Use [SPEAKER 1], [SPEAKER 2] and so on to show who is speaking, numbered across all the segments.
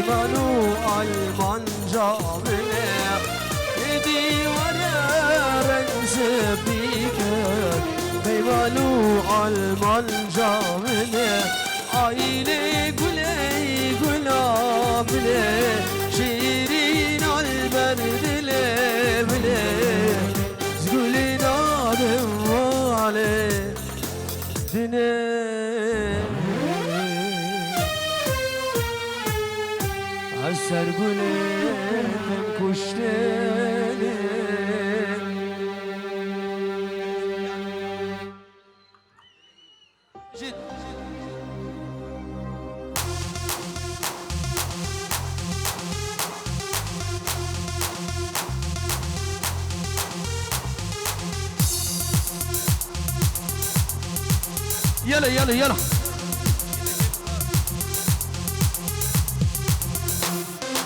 [SPEAKER 1] Peymanı Almanca bile Divare renzi bike Peymanı Almanca bile Aile güle gülabile Şirin alberdile bile Zgülün adım vale Dine Eser gülenim kuş dedim يلا يلا يلا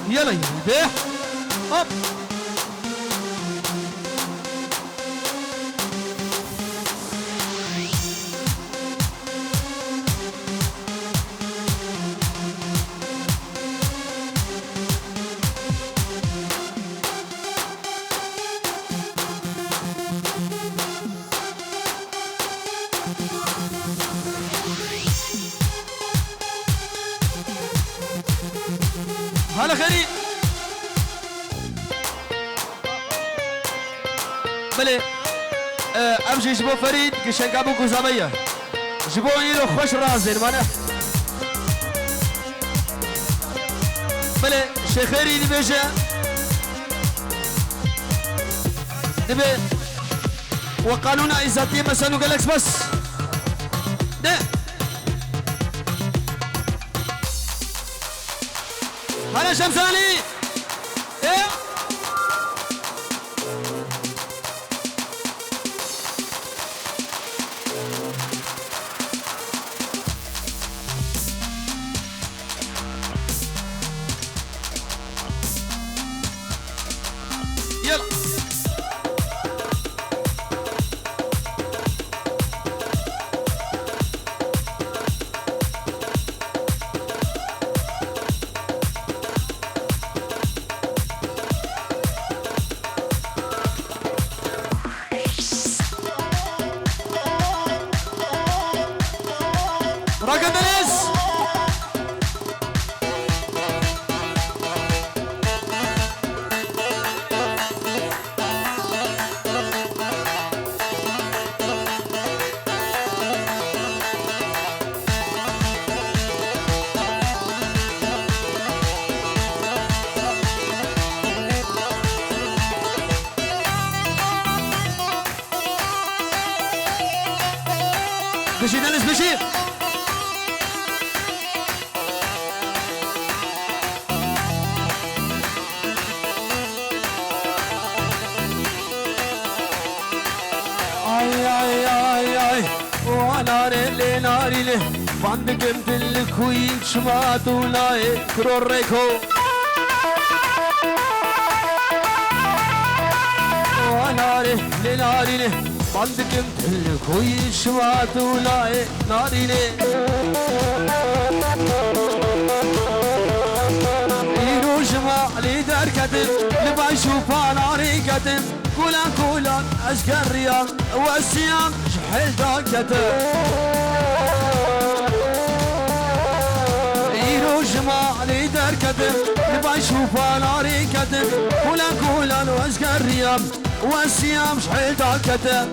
[SPEAKER 1] يلا يلا هوب هلا خيري بله امشي جبو فريد قشنق ابو قزامية جبو يلو خوش رازين مانا بله شيخ خيري دي بيجا دبي وقانون عزتي مسانو قالكس بس ده هلا شمساني ايه يلا راكدنس بشي دنس بشي ناري ناري له فاندكم تلكوين شماتو لاي كروريكو ناري ناري له فاندكم تلكوين شماتو لاي ناري له يروش ما لي دركتم لباشو فاناري كتم كولان كولان اشكر رياض والسيام شحل داكته يروش ما لي دركتم لباشو فاناري كتم كولان كولان واشكر رياض والسيام شحل داكته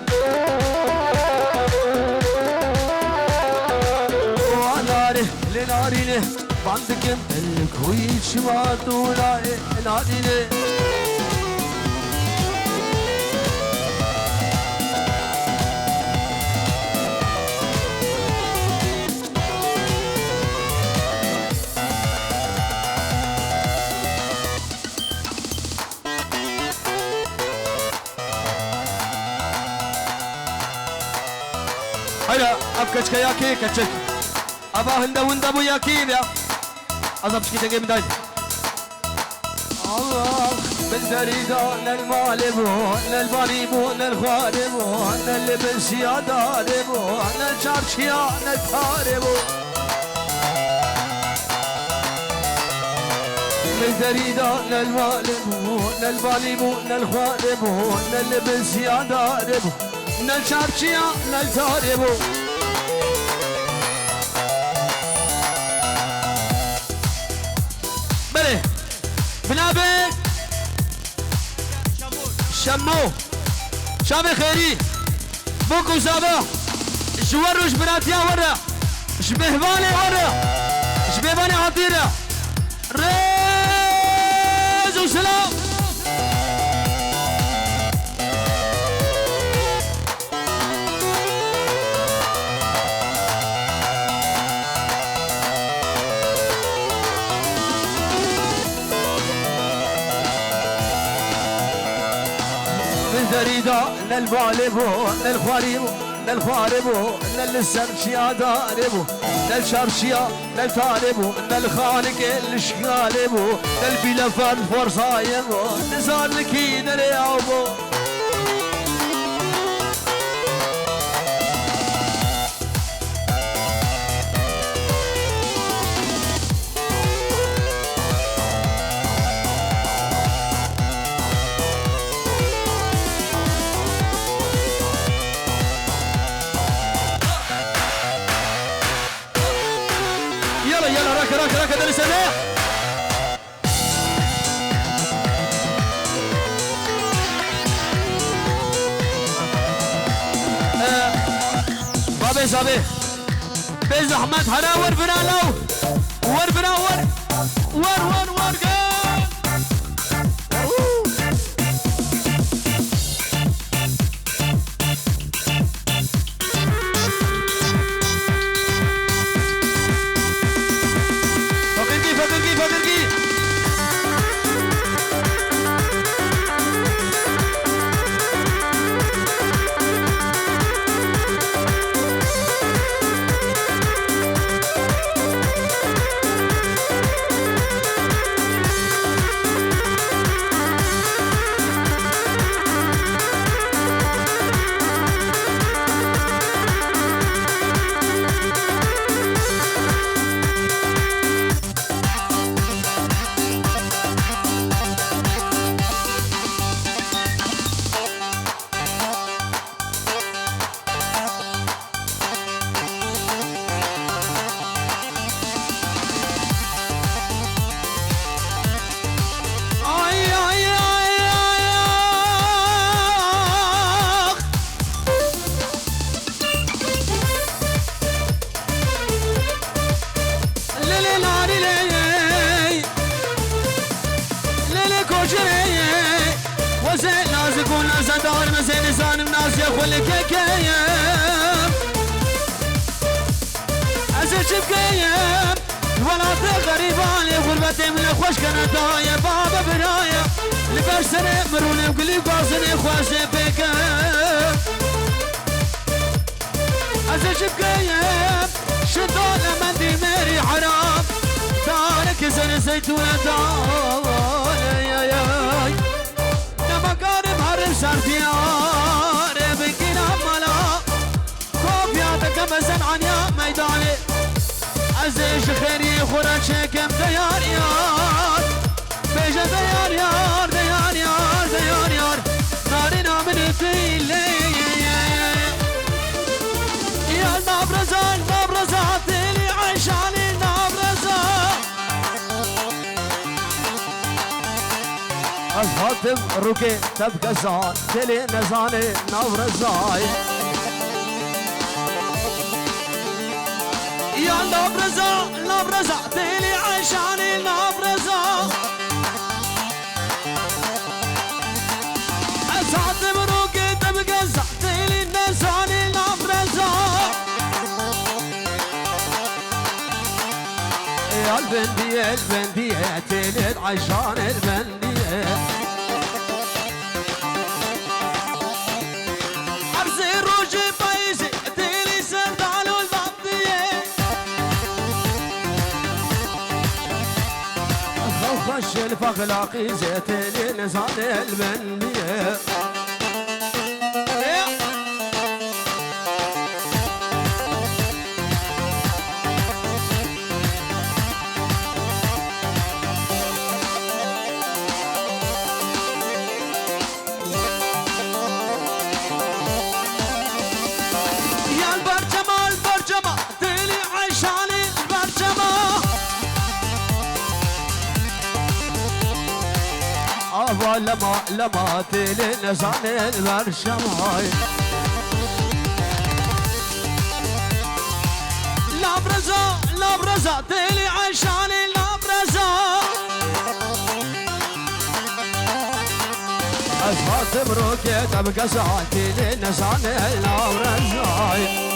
[SPEAKER 1] وناري لناري له باندكم الكويت شماتو لاي ناري له هلا ابكش كياكي كتشك ابا هندا وندا بو ياكي يا ازبش كده جيم داي الله بالدريدان المالبون الباريبون الخاربون اللبس يا داربون الشارشيان التاربون دريدا للوالبون للباليبون للخوالبون للبنسيا داربون للشارشيا للتاربون بله بنابك شمو شام خيري بوكو صباح شوروش بناتيا ورا شبهباني ورا شبهباني عطيرة ريز وسلام من دريدا للبالبو للخواريبو للخواربو للسرشيا داربو للشرشيا للتاربو للخالق الشغالبو للبلفان فرصايبو نزار لكي دريابو راك داري سماح بابي صابي بيز احمد هنا وربنا لو وربنا ور أصحاب روكي تبقى زان دلي نزاني نور زاي يا نبرزا دلي عشاني نبرزا أصحاب روكي تبقى زان دلي نزاني نبرزا يا البندية دلي عشان البندية خش الفخلاقي زيت لنزال البندية لما تلي نزان البرشم هاي لابرزا تلي عشان لابرزا أصفات بروكي تبقى ساعتي لنزان لابرزا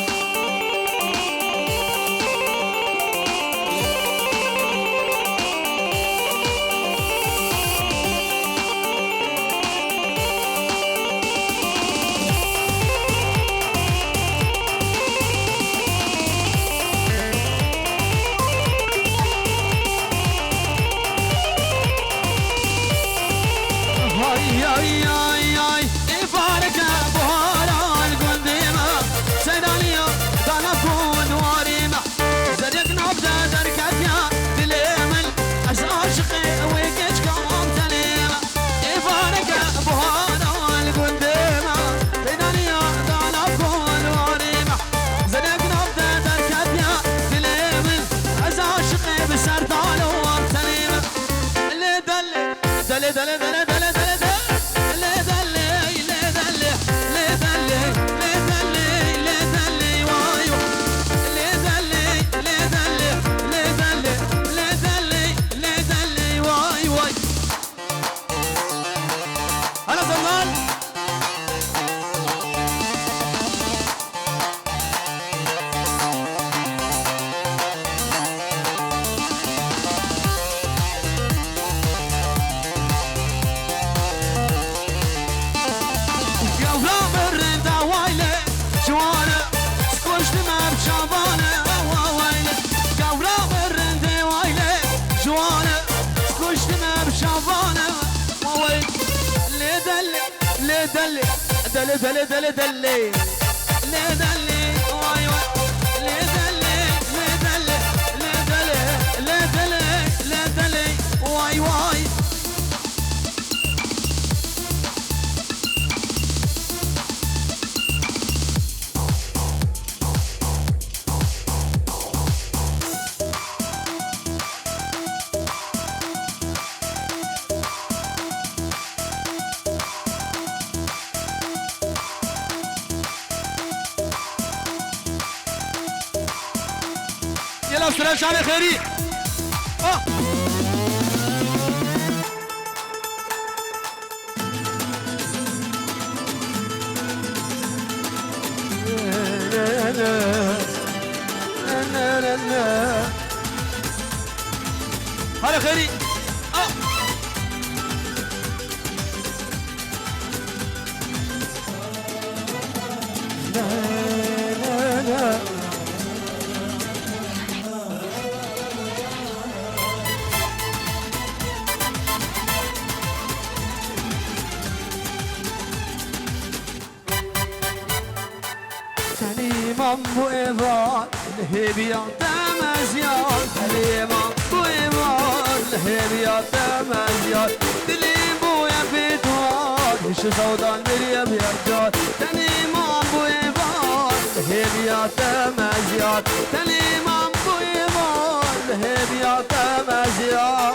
[SPEAKER 1] دلي دلي دلي لي دلي واي واي لي دلي لي دلي لي دلي لي دلي لي دلي واي واي سلام شعبي خيري هلا خيري سليمان بو إيفان الهبية تمازيان سليمان بو إيفان الهبية تمازيان دليم بو يبيتوان وش سودان بريم يرجان سليمان بو إيفان الهبية تمازيان سليمان بو إيفان الهبية تمازيان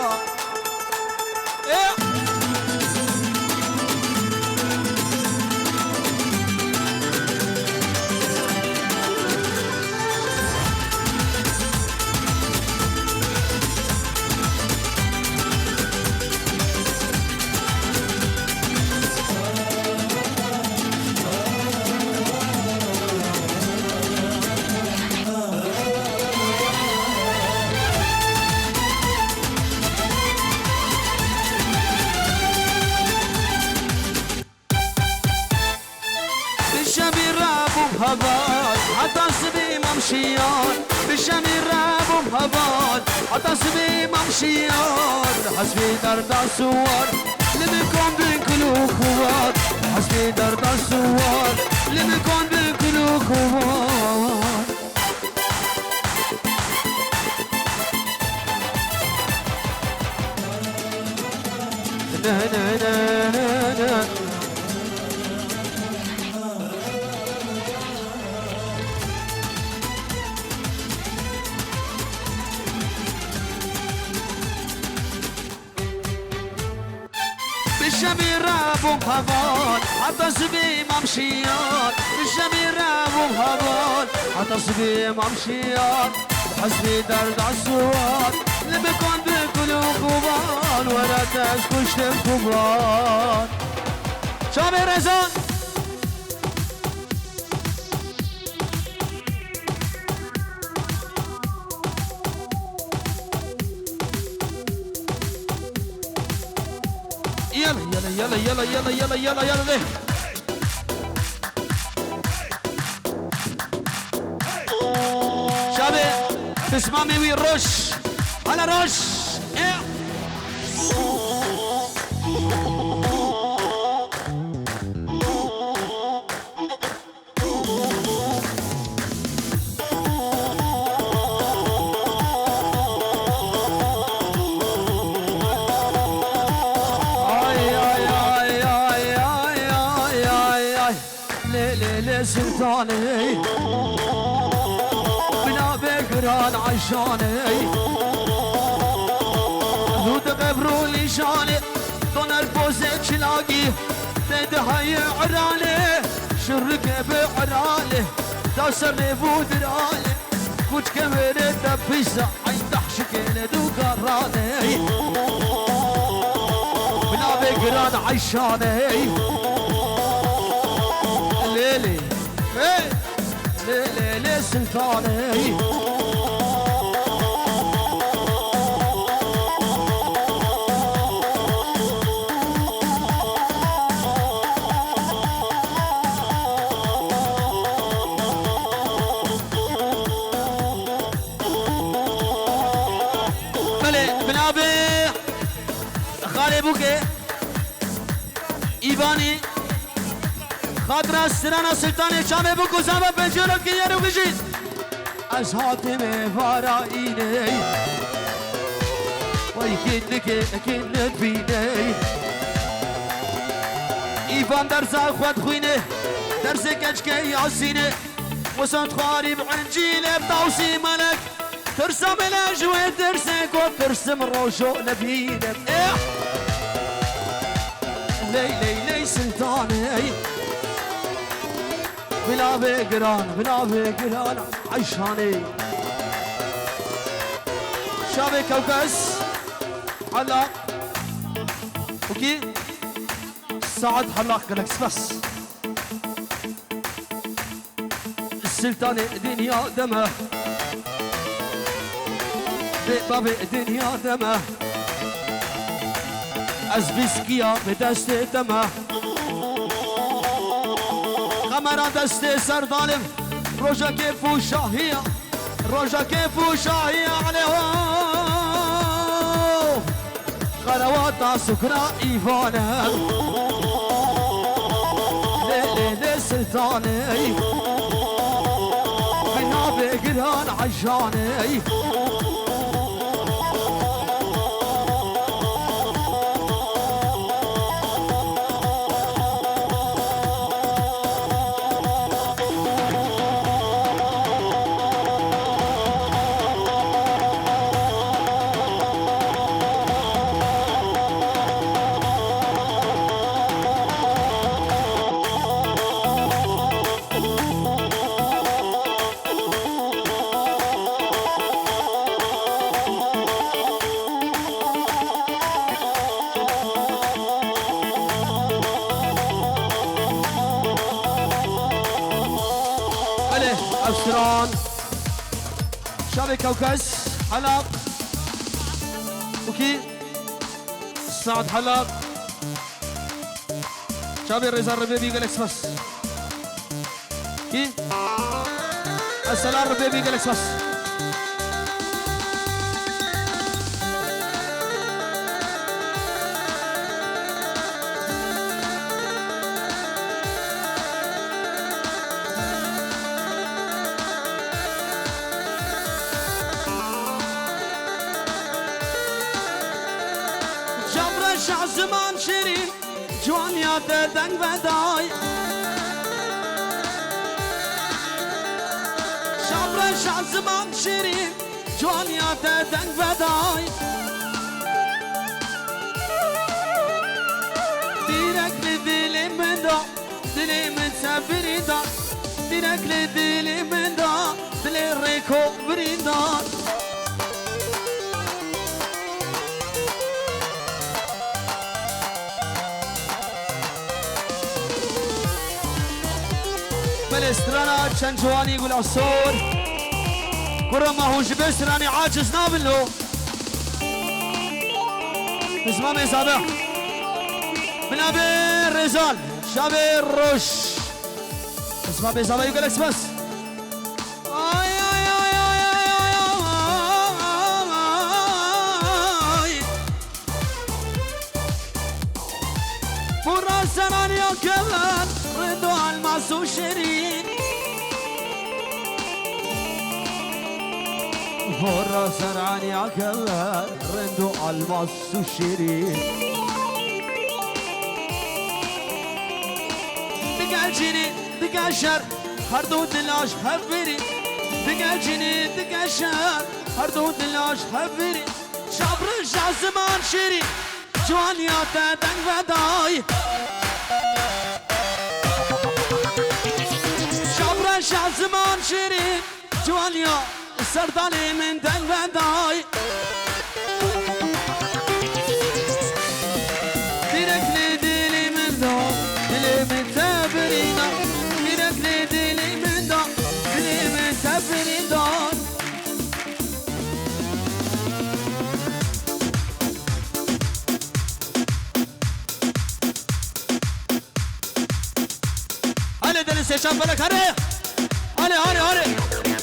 [SPEAKER 1] هبال حتى سبي ممشيان بالشمي راب هبال حتى سبي ممشيان حسبي درد السوار لمكون بكلو خوات حسبي درد السوار لمكون بكلو خوات نا نا نا نا نا الشبي بوم همان حتى سبي ممشيان الجميل بوم همان حتى سبي ممشيان بحسبي درد عالسوان اللي بكون بكل خوبان ولا تسكش تنكبان شامي رزان يلا يلا يلا يلا يلا يلا يلا ليه شابي تسمعي وين رش على رش سلطاني بنا بقران عشاني ذود قبرو لي شاني دون البوزة شلاقي تدهي عراني شرك بعراني تاسر بودراني كوش كمرة تبسة عين تحشكين دوكراني بنا بقران عشاني ليلي ليلي سلطاني ملي بن ابي خالي بوكي ايباني خاطر السرانة سلطاني شامي بوكو زابا بنجورو كييرو بجيت أشهاتي مفارقيني ويكنك كنت فيني إيفان درسا خوات خويني درسي كجكي ياسيني وسنت خارب عنجيلي بتوسي ملك ترسم الأجوي ترسك وترسم روشو نبينك لي لي لي سلطاني بلا بقران عيشاني شابي كوكس حلاق اوكي سعد حلاق جالكس بس السلطاني دنيا دمه بابي دنيا دمه ازبسكيا بدست دمه قمران دستي سردالم روجا كيف وشاهية روجا كيف وشاهية عليهم قروات سكرا إيفانا ليلي سلطاني بنا بقران عجاني أبشران شابي كوكس حلاق اوكي سعد حلاق شابي رزا الربيبي جالكس بس اوكي السلام الربيبي جالكس بس زمان شیرین جوان یاد دنگ بدای شبر زمان شیرین جوان یاد دنگ بدای بريدان دينك لديلي من دا دلي ريكو بريدان بالاسترانا كان جواني يقول عصور كرة ما هوش بسراني عاجز نابلو اسمع من سابع من ابي الرجال شابي الرش اسمع من سابع يقول لك بس مرة سراني يا كلان ردو الماس وشيرين مرة سراني يا كلان ردو الماس وشيرين دقا جيني دقا شر هردو دلاش هفري دقا جيني دقا شر هردو دلاش هفري شابر زمان شيرين جوانياتا دنگ ودای شابر زمان شيرين جوانيا سرداني من دنگ ودای دیرک دلی من دا دلی من تبرینا دیرک دلی من دا دلی من تبرینا هله دل سه شنبلک هره هله